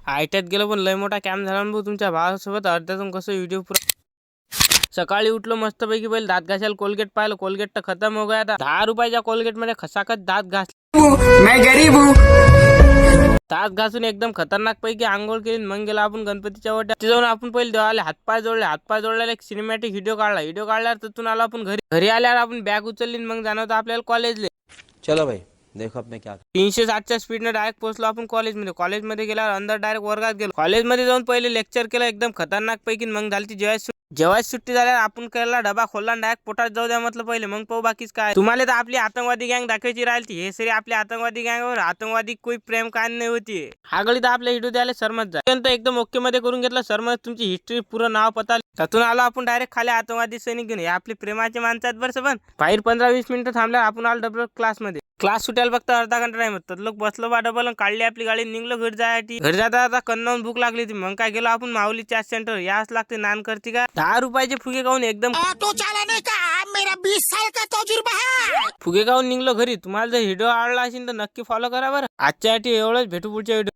आयट्यात गेलो पण लय मोठा कॅम्प झाला भाऊ तुमच्या भावासोबत. अर्ध्यातून कसं व्हिडिओ पुरा. सकाळी उठलो मस्तपैकी, पहिले दात घासायला कोलगेट पाहिलं. कोलगेट तर खतम हो गया. 10 रुपयाच्या कोलगेट मध्ये खसाखत दात घास. मैं गरीब हूँ. दात घासून एकदम खतरनाक पैकी आंघोळ केली. मग गेला आपण गणपतीच्या वाट्यात. तिथे जाऊन आपण पहिले देवाले हातपाय जोडले. हातपाय जोडल्याला एक सिनेमॅटिक व्हिडिओ काढला. व्हिडिओ काढल्यावर तिथून आलो आपण घरी आल्यावर आपण बॅग उचलली. मग जाणं होतं आपल्याला कॉलेजला. चलो भाई देखो अब मैं क्या 307च्या स्पीडने डायरेक्ट पोहोचलो आपण कॉलेजमध्ये. कॉलेजमध्ये गेल्यावर अंदर डायरेक्ट वर्गात गेलो. कॉलेजमध्ये जाऊन पहिले लेक्चर केलं एकदम खतरनाक पैकी. मग झाली जेव्हा सुट्टी झाल्यावर आपण केला डबा खोलला डायरेक्ट पोटात जाऊ द्या म्हटलं पहिले. मग पाहू बाकीच काय. तुम्हाला तर आपली आतंकवादी गँग दाखवायची राहिली. हे सरी आपली आतंकवादी गँगवर आतंकवादी कोई प्रेम काय नाही होती. आगळी तर आपल्या व्हिडिओ द्यायला सरमत जा एकदम ओके मध्ये करून घेतलं. सरमत तुमची हिस्ट्री पुरं नाव पता. त्यातून आलो आपण डायरेक्ट खाली आतंकवादी सैनिक घेऊन. हे आपली प्रेमाचे माणसं आहेत बरं. पण बाहेर 15-20 मिनिटं थांबल्यावर आपण आलो डबल क्लासमध्ये. क्लास सुटायला फक्त अर्धा घंटा नाही होत. लोक बसलो बा डबल काढली आपली गाडी. निघलो घरी जायसाठी. घरी जाता आता कन्नावून भूक लागली होती. मग काय गेलो आपण माऊली चॅट सेंटर. याच लागते नान करते का 10 रुपयाचे फुगे खाऊन एकदम ऑटो चलाने का मेरा 20 साल का तजुर्बा है. फुगे खाऊन निघलो घरी. तुम्हाला जर व्हिडिओ आवडला असेल तर नक्की फॉलो करा बरं. आजच्यासाठी एवढंच. भेटू पुढच्या व्हिडिओ.